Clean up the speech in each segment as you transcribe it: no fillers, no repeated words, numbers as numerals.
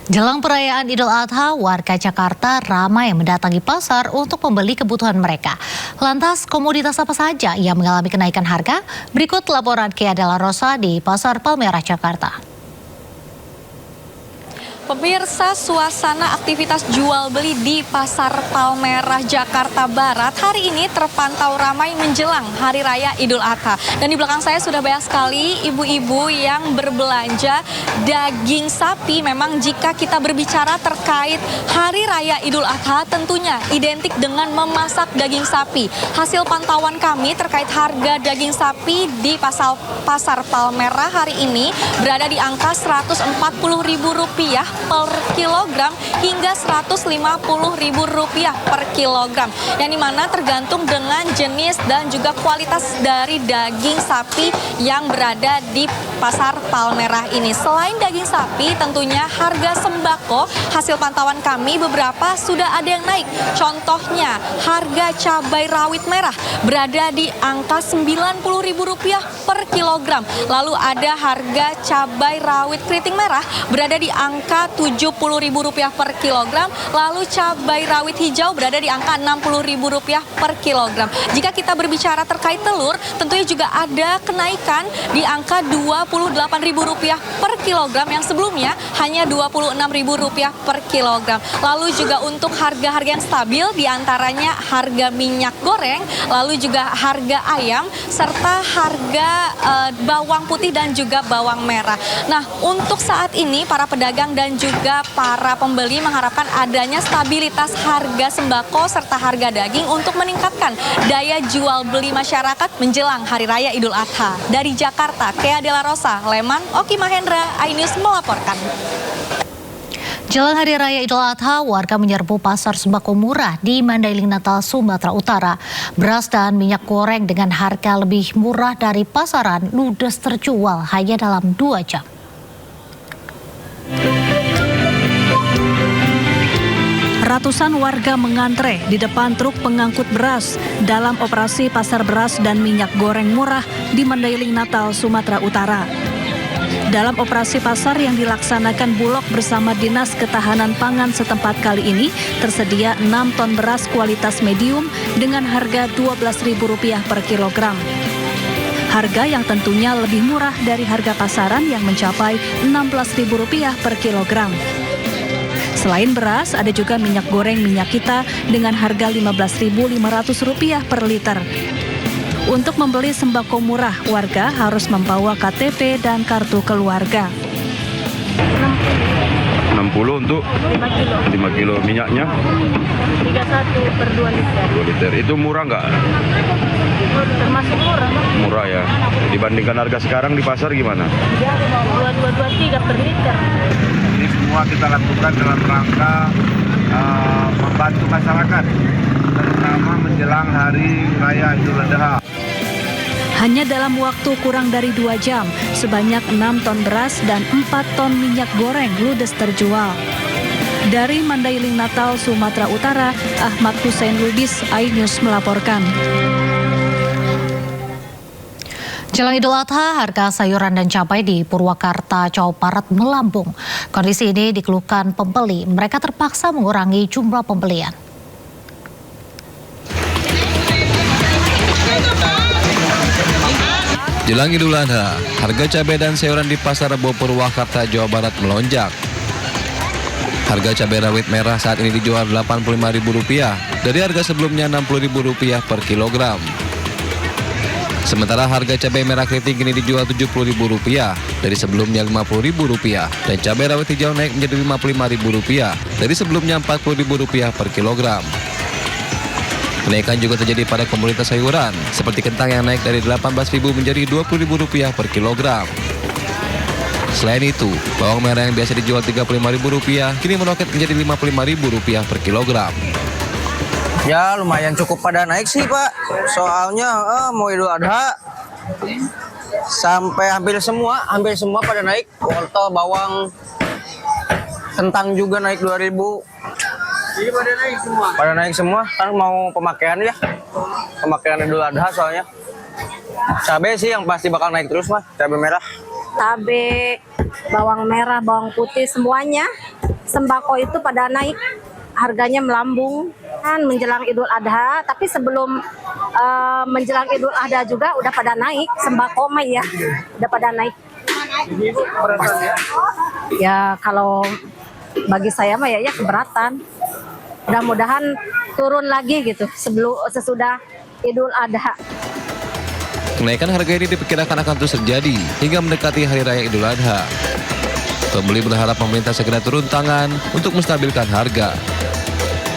Jelang perayaan Idul Adha, warga Jakarta ramai mendatangi pasar untuk membeli kebutuhan mereka. Lantas, komoditas apa saja yang mengalami kenaikan harga? Berikut laporan Kea Della Rosa di Pasar Palmerah, Jakarta. Pemirsa, suasana aktivitas jual beli di Pasar Palmerah, Jakarta Barat hari ini terpantau ramai menjelang Hari Raya Idul Adha. Dan di belakang saya sudah banyak sekali ibu-ibu yang berbelanja daging sapi. Memang jika kita berbicara terkait Hari Raya Idul Adha tentunya identik dengan memasak daging sapi. Hasil pantauan kami terkait harga daging sapi di Pasar Palmerah hari ini berada di angka Rp140.000 per kilogram hingga Rp150.000 per kilogram, yang dimana tergantung dengan jenis dan juga kualitas dari daging sapi yang berada di Pasar Palmerah ini. Selain daging sapi, tentunya harga sembako hasil pantauan kami beberapa sudah ada yang naik. Contohnya harga cabai rawit merah berada di angka Rp90.000 per kilogram. Lalu ada harga cabai rawit keriting merah berada di angka Rp70.000 per kilogram, lalu cabai rawit hijau berada di angka Rp60.000 per kilogram. Jika kita berbicara terkait telur, tentunya juga ada kenaikan di angka Rp28.000 per kilogram yang sebelumnya hanya Rp26.000 per kilogram. Lalu juga untuk harga-harga yang stabil diantaranya harga minyak goreng, lalu juga harga ayam, serta harga bawang putih dan juga bawang merah. Nah, untuk saat ini para pedagang dan juga para pembeli mengharapkan adanya stabilitas harga sembako serta harga daging untuk meningkatkan daya jual beli masyarakat menjelang Hari Raya Idul Adha. Dari Jakarta, Kea Della Rosa, Leman, Oki Mahendra, iNews melaporkan. Jelang Hari Raya Idul Adha, warga menyerbu pasar sembako murah di Mandailing Natal, Sumatera Utara. Beras dan minyak goreng dengan harga lebih murah dari pasaran ludes terjual hanya dalam 2 jam. Ratusan warga mengantre di depan truk pengangkut beras dalam operasi pasar beras dan minyak goreng murah di Mandailing Natal, Sumatera Utara. Dalam operasi pasar yang dilaksanakan Bulog bersama Dinas Ketahanan Pangan setempat kali ini, tersedia 6 ton beras kualitas medium dengan harga Rp12.000 per kilogram. Harga yang tentunya lebih murah dari harga pasaran yang mencapai Rp16.000 per kilogram. Selain beras, ada juga minyak goreng minyak kita dengan harga Rp15.500 per liter. Untuk membeli sembako murah, warga harus membawa KTP dan kartu keluarga. 60 untuk 5 kilo minyaknya 31 per 2 liter. 2 liter. Itu murah nggak? Termasuk murah. Murah ya. Dibandingkan harga sekarang di pasar gimana? 2223 per liter. Ini semua kita lakukan dalam rangka membantu masyarakat, terutama menjelang Hari Raya Idul Adha. Hanya dalam waktu kurang dari 2 jam, sebanyak 6 ton beras dan 4 ton minyak goreng ludes terjual. Dari Mandailing Natal, Sumatera Utara, Ahmad Hussein Lubis, iNews melaporkan. Jelang Idul Adha, harga sayuran dan cabai di Purwakarta, Jawa Barat melambung. Kondisi ini dikeluhkan pembeli. Mereka terpaksa mengurangi jumlah pembelian. Jelang Idul Adha, harga cabai dan sayuran di Pasar Rebo Purwakarta, Jawa Barat melonjak. Harga cabai rawit merah saat ini dijual Rp85.000 dari harga sebelumnya Rp60.000 per kilogram. Sementara harga cabai merah keriting kini dijual Rp70.000 dari sebelumnya Rp50.000 dan cabai rawit hijau naik menjadi Rp55.000 dari sebelumnya Rp40.000 per kilogram. Kenaikan juga terjadi pada komoditas sayuran, seperti kentang yang naik dari Rp18.000 menjadi Rp20.000 per kilogram. Selain itu, bawang merah yang biasa dijual Rp35.000 kini meroket menjadi Rp55.000 per kilogram. Ya lumayan cukup pada naik sih Pak, soalnya mau Idul Adha sampai hampir semua pada naik. Wortel, bawang, kentang juga naik 2.000. Jadi pada naik semua? Pada naik semua, kan mau pemakaian ya. Pemakaian Idul Adha soalnya. Cabai sih yang pasti bakal naik terus mah, cabai merah. Cabai, bawang merah, bawang putih semuanya sembako itu pada naik, harganya melambung kan menjelang Idul Adha. Tapi sebelum menjelang Idul Adha juga udah pada naik sembako mah ya, udah pada naik. Ya kalau bagi saya mah ya keberatan. Mudah-mudahan turun lagi gitu sesudah Idul Adha. Kenaikan harga ini diperkirakan akan terus terjadi hingga mendekati Hari Raya Idul Adha. Pembeli berharap pemerintah segera turun tangan untuk menstabilkan harga.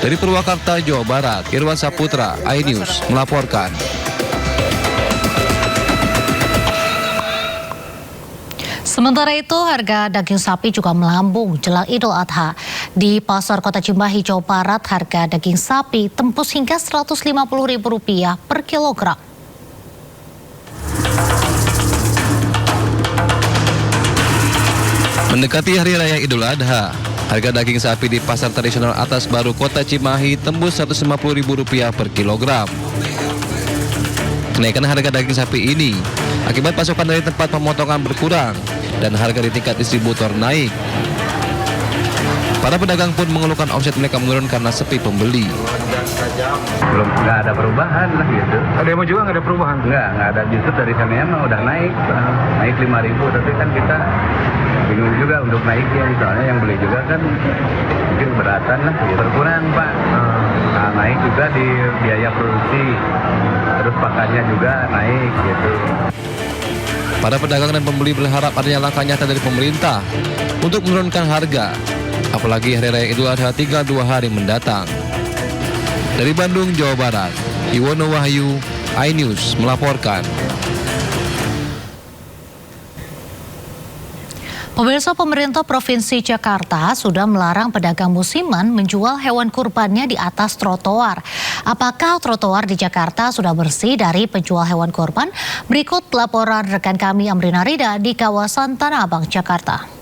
Dari Purwakarta, Jawa Barat, Irwan Saputra, iNews melaporkan. Sementara itu, harga daging sapi juga melambung jelang Idul Adha. Di Pasar Kota Cimahi, Jawa Barat, harga daging sapi tembus hingga Rp150.000 per kilogram. Mendekati Hari Raya Idul Adha, harga daging sapi di Pasar Tradisional Atas Baru Kota Cimahi tembus Rp150.000 per kilogram. Kenaikan harga daging sapi ini akibat pasokan dari tempat pemotongan berkurang dan harga di tingkat distributor naik. Para pedagang pun mengeluhkan omset mereka menurun karena sepi pembeli. Belum, nggak ada perubahan lah gitu. Ada yang mau juga nggak ada perubahan? Nggak ada, justru dari sana mah udah naik 5.000, tapi kan kita bingung juga untuk naiknya, soalnya yang beli juga kan mungkin keberatan lah, ya berkurang Pak. Nah, naik juga di biaya produksi, terus pakannya juga naik gitu. Para pedagang dan pembeli berharap adanya langkah nyata dari pemerintah untuk menurunkan harga, apalagi Hari Raya Idul Adha tinggal 2 hari mendatang. Dari Bandung, Jawa Barat, Iwono Wahyu, iNews melaporkan. Pemirsa, pemerintah Provinsi Jakarta sudah melarang pedagang musiman menjual hewan kurbannya di atas trotoar. Apakah trotoar di Jakarta sudah bersih dari penjual hewan kurban? Berikut laporan rekan kami Amrina Rida di kawasan Tanah Abang, Jakarta.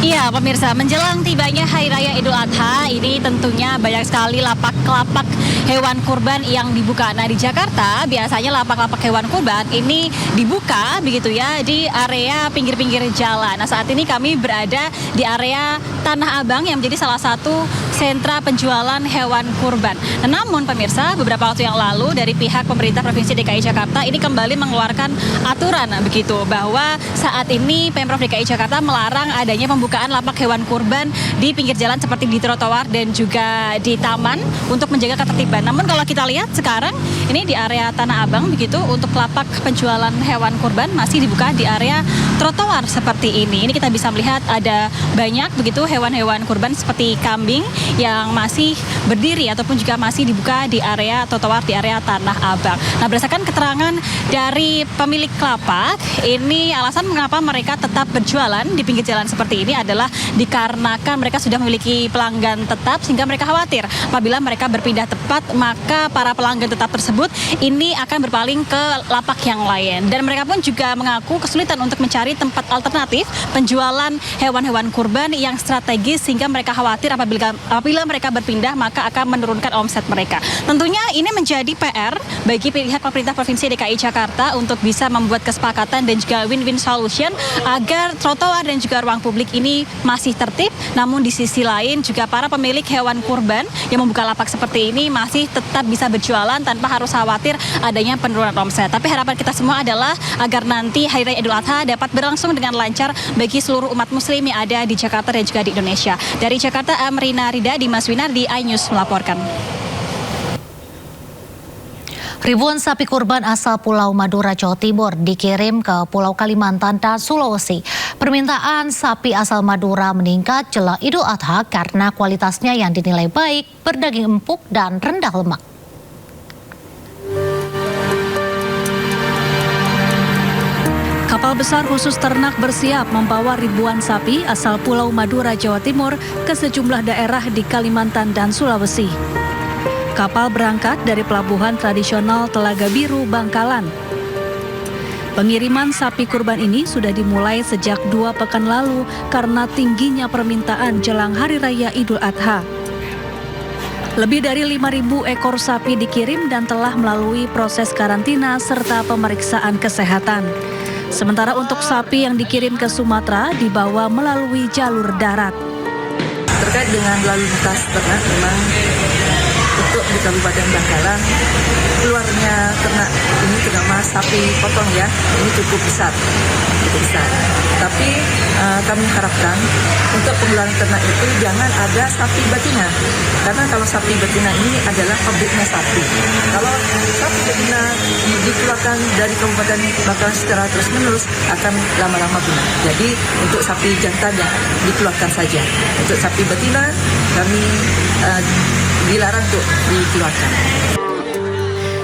Iya pemirsa, menjelang tibanya Hari Raya Idul Adha ini tentunya banyak sekali lapak-lapak hewan kurban yang dibuka. Nah di Jakarta biasanya lapak-lapak hewan kurban ini dibuka begitu ya di area pinggir-pinggir jalan. Nah saat ini kami berada di area Tanah Abang yang menjadi salah satu sentra penjualan hewan kurban. Nah, namun pemirsa, beberapa waktu yang lalu dari pihak pemerintah Provinsi DKI Jakarta ini kembali mengeluarkan aturan begitu bahwa saat ini Pemprov DKI Jakarta melarang adanya pembukaan lapak hewan kurban di pinggir jalan seperti di trotoar dan juga di taman untuk menjaga ketertiban. Namun kalau kita lihat sekarang ini di area Tanah Abang begitu untuk lapak penjualan hewan kurban masih dibuka di area trotoar seperti ini. Ini kita bisa melihat ada banyak begitu hewan-hewan kurban seperti kambing yang masih berdiri ataupun juga masih dibuka di area trotoar di area Tanah Abang. Nah, berdasarkan keterangan dari pemilik lapak, ini alasan mengapa mereka tetap berjualan di pinggir jalan seperti ini adalah dikarenakan mereka sudah memiliki pelanggan tetap sehingga mereka khawatir apabila mereka berpindah tempat maka para pelanggan tetap tersebut ini akan berpaling ke lapak yang lain. Dan mereka pun juga mengaku kesulitan untuk mencari tempat alternatif penjualan hewan-hewan kurban yang strategis sehingga mereka khawatir apabila mereka berpindah maka akan menurunkan omset mereka. Tentunya ini menjadi PR bagi pihak pemerintah Provinsi DKI Jakarta untuk bisa membuat kesepakatan dan juga win-win solution agar trotoar dan juga ruang publik ini masih tertib. Namun di sisi lain juga para pemilik hewan kurban yang membuka lapak seperti ini masih tetap bisa berjualan tanpa harus khawatir adanya penurunan omset. Tapi harapan kita semua adalah agar nanti Hari Raya Idul Adha dapat berlangsung dengan lancar bagi seluruh umat muslim yang ada di Jakarta dan juga di Indonesia. Dari Jakarta, Amrina Rida, Dimas Winardi, iNews melaporkan. Ribuan sapi kurban asal Pulau Madura, Jawa Timur dikirim ke Pulau Kalimantan dan Sulawesi. Permintaan sapi asal Madura meningkat jelang Idul Adha karena kualitasnya yang dinilai baik, berdaging empuk dan rendah lemak. Kapal besar khusus ternak bersiap membawa ribuan sapi asal Pulau Madura, Jawa Timur ke sejumlah daerah di Kalimantan dan Sulawesi. Kapal berangkat dari pelabuhan tradisional Telaga Biru, Bangkalan. Pengiriman sapi kurban ini sudah dimulai sejak 2 pekan lalu karena tingginya permintaan jelang Hari Raya Idul Adha. Lebih dari 5.000 ekor sapi dikirim dan telah melalui proses karantina serta pemeriksaan kesehatan. Sementara untuk sapi yang dikirim ke Sumatera dibawa melalui jalur darat. Terkait dengan lalu lintas ternak, memang untuk di Kabupaten Bangkalan keluarnya ternak ini terutama sapi potong ya, ini cukup besar. Tapi kami harapkan untuk pengeluaran ternak itu jangan ada sapi betina, karena kalau sapi betina ini adalah pabriknya sapi. Kalau sapi betina dikeluarkan dari Kabupaten Bangkalan secara terus-menerus akan lama-lama punah. Jadi untuk sapi jantan dikeluarkan saja. Untuk sapi betina kami dilarang untuk dikeluarkan.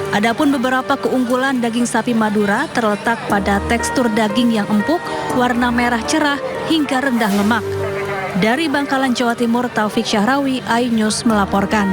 Adapun beberapa keunggulan daging sapi Madura terletak pada tekstur daging yang empuk, warna merah cerah hingga rendah lemak. Dari Bangkalan, Jawa Timur, Taufik Syahrawi, iNews melaporkan.